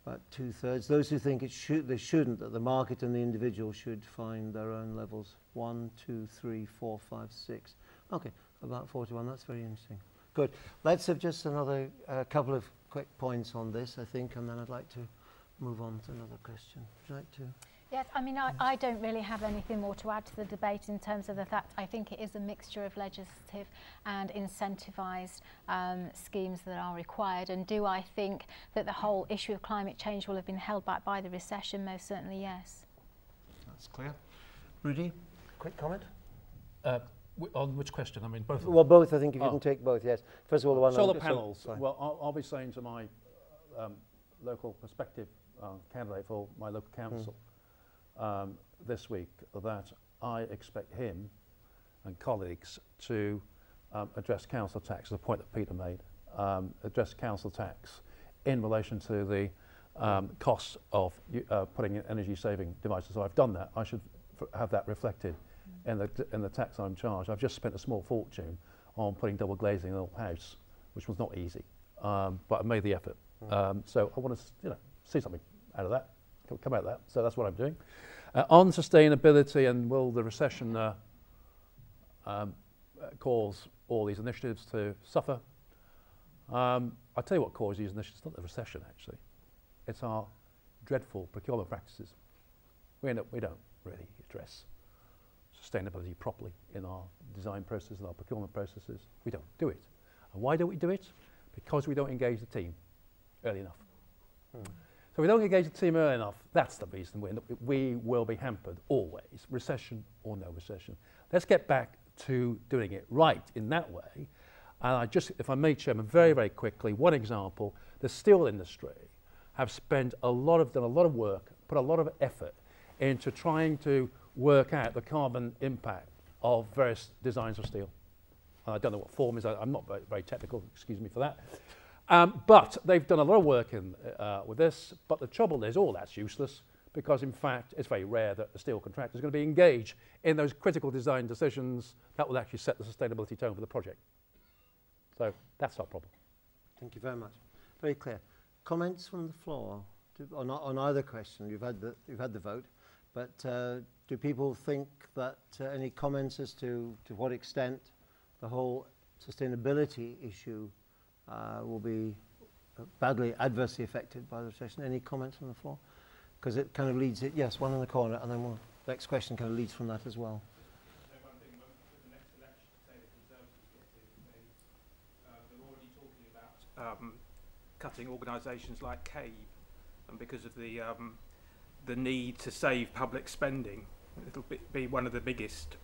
About 2/3. Those who think they shouldn't, that the market and the individual should find their own levels. 1, 2, 3, 4, 5, 6. Okay, about 41. That's very interesting. Good. Let's have just another couple of quick points on this, I think, and then I'd like to move on to another question. Would you like to? Yes, I mean, I don't really have anything more to add to the debate in terms of the fact I think it is a mixture of legislative and incentivised schemes that are required. And do I think that the whole issue of climate change will have been held back by the recession? Most certainly, yes. That's clear. Rudy, quick comment? On which question? I mean, both. Well, both. I think if you can take both, yes. First of all, the one solar panels. Well, I'll be saying to my local prospective candidate for my local council this week that I expect him and colleagues to address council tax, the point that Peter made, address council tax in relation to the costs of putting in energy-saving devices. So I've done that. I should have that reflected in the tax I'm charged. I've just spent a small fortune on putting double glazing in an old house, which was not easy, but I made the effort. So I want to, see something out of that, come out of that. So that's what I'm doing. On sustainability and will the recession cause all these initiatives to suffer? I'll tell you what caused these initiatives. It's not the recession, actually. It's our dreadful procurement practices. We don't really address sustainability properly in our design process and our procurement processes. We don't do it. And why don't we do it? Because we don't engage the team early enough. So we don't engage the team early enough. That's the reason we will be hampered always, recession or no recession. Let's get back to doing it right in that way. And I just, if I may, Chairman, very, very quickly, one example, the steel industry have spent done a lot of work, put a lot of effort into trying to work out the carbon impact of various designs of steel. And I don't know what form is, I'm not very technical, excuse me for that. But they've done a lot of work with this, but the trouble is all that's useless because in fact it's very rare that the steel contractor is going to be engaged in those critical design decisions that will actually set the sustainability tone for the project. So that's our problem. Thank you very much. Very clear. Comments from the floor on either question? You've had the vote, but do people think that any comments as to what extent the whole sustainability issue will be badly, adversely affected by the recession? Any comments from the floor? Because it kind of leads it, yes, one in the corner, and then the next question kind of leads from that as well. One thing, with the next election, say the Conservatives get in, they're already talking about cutting organisations like CABE, and because of the need to save public spending, it'll be one of the biggest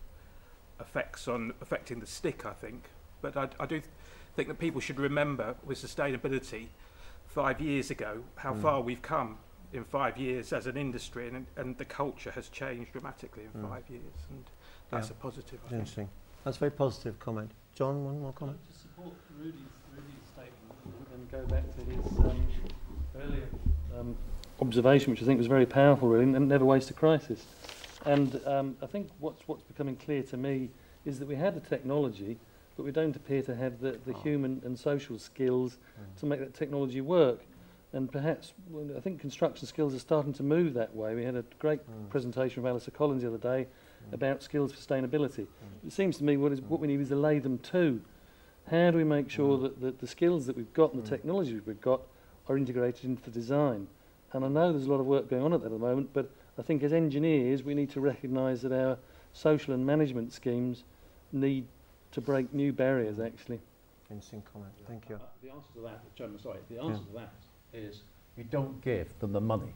effects on affecting the stick, I think. But I do think that people should remember with sustainability 5 years ago how far we've come in 5 years as an industry, and the culture has changed dramatically in 5 years, and that's a positive, I think. Interesting. That's a very positive comment. John, one more comment? To support Rudy's statement and go back to his earlier observation, which I think was very powerful, really, and never waste a crisis. And I think what's becoming clear to me is that we have the technology, but we don't appear to have the human and social skills to make that technology work. And perhaps, I think construction skills are starting to move that way. We had a great presentation from Alistair Collins the other day about skills sustainability. It seems to me what we need is to lay them to. How do we make sure that the skills that we've got and the technology we've got are integrated into the design? And I know there's a lot of work going on at the moment, but I think as engineers we need to recognise that our social and management schemes need to break new barriers, actually. Interesting comment. Thank you. The answer to that, Chairman, sorry, the answer to that is you don't give them the money.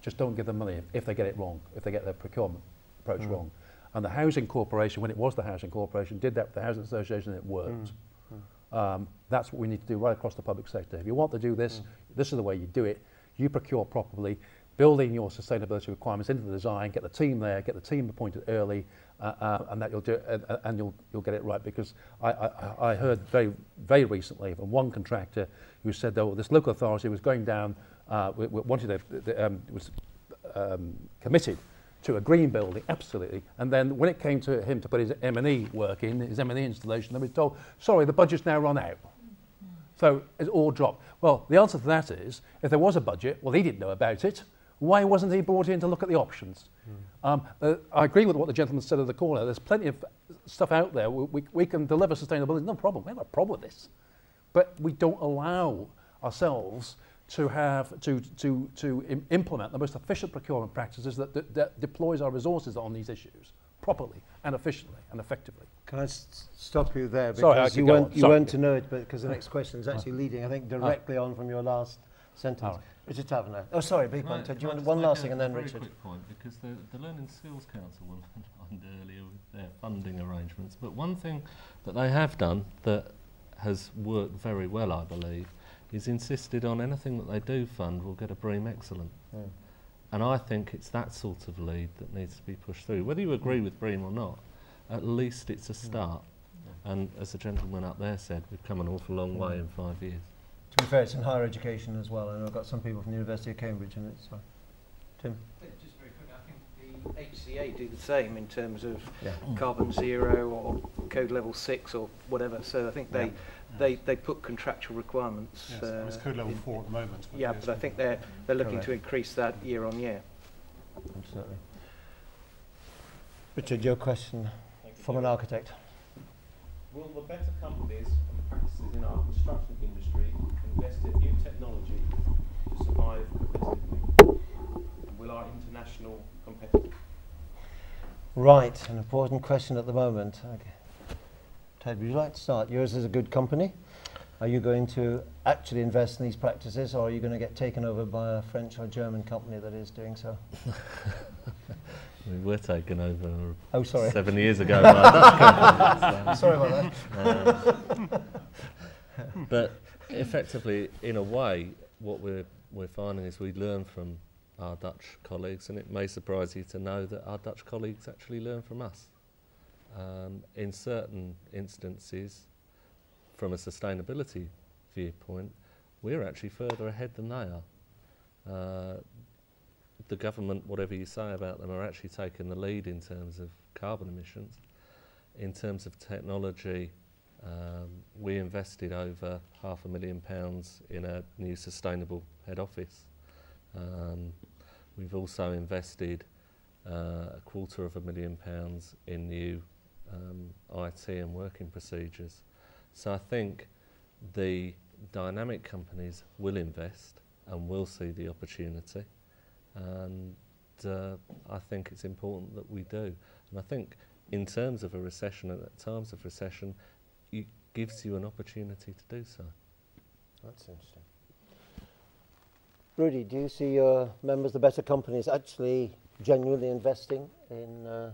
Just don't give them money if they get it wrong, if they get their procurement approach wrong. And the Housing Corporation, when it was the Housing Corporation, did that with the Housing Association and it worked. That's what we need to do right across the public sector. If you want to do this, this is the way you do it. You procure properly, building your sustainability requirements into the design, get the team there, get the team appointed early, and that you'll do, and you'll get it right. Because I heard very recently from one contractor who said, "Oh, this local authority was going down, was committed to a green building, absolutely. And then when it came to him to put his M&E work in, his M&E installation, they were told, sorry, the budget's now run out." So it's all dropped. Well, the answer to that is, if there was a budget, well, he didn't know about it. Why wasn't he brought in to look at the options? I agree with what the gentleman said at the corner. There's plenty of stuff out there. We can deliver sustainability, no problem. We have a problem with this. But we don't allow ourselves to implement the most efficient procurement practices that deploys our resources on these issues properly and efficiently and effectively. Can I stop you there? Sorry, because you weren't to know it, but because the next question is actually leading, I think, directly on from your last sentence. Richard Taverner. Oh, sorry, big one. Do you want one last thing and then Richard? A very quick point, because the Learning Skills Council were mentioned earlier with their funding arrangements, but one thing that they have done that has worked very well, I believe, is insisted on anything that they do fund will get a BREEAM Excellent. And I think it's that sort of lead that needs to be pushed through. Whether you agree with BREEAM or not, at least it's a start. And as the gentleman up there said, we've come an awful long way in 5 years. To be fair, it's in higher education as well, and I've got some people from the University of Cambridge in it. So, Tim? Just very quick, I think the HCA do the same in terms of carbon zero or code level 6 or whatever. So I think they put contractual requirements. Yes, it's code level 4 at the moment. Yeah, but I think they're looking to increase that year on year. Absolutely. Richard, your question from an architect. Will the better companies and practices in our construction industry invest in new technology to survive competitively? And will our international competitors? Right, an important question at the moment. Okay. Ted, would you like to start? Yours is a good company. Are you going to actually invest in these practices, or are you going to get taken over by a French or German company that is doing so? We were taken over 7 years ago by a Dutch company. Sorry about that. But effectively, in a way, what we're finding is we learn from our Dutch colleagues, and it may surprise you to know that our Dutch colleagues actually learn from us. In certain instances, from a sustainability viewpoint, we're actually further ahead than they are. The government, whatever you say about them, are actually taking the lead in terms of carbon emissions. In terms of technology, we invested over £500,000 in a new sustainable head office. We've also invested £250,000 in new IT and working procedures. So I think the dynamic companies will invest and will see the opportunity, and I think it's important that we do. And I think in terms of a recession, at times of recession, it gives you an opportunity to do so. That's interesting. Rudy, do you see your members, the better companies, actually genuinely investing in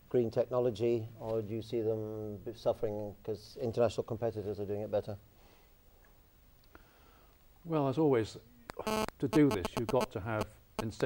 green technology, or do you see them suffering because international competitors are doing it better? Well, as always, to do this, you've got to have incentives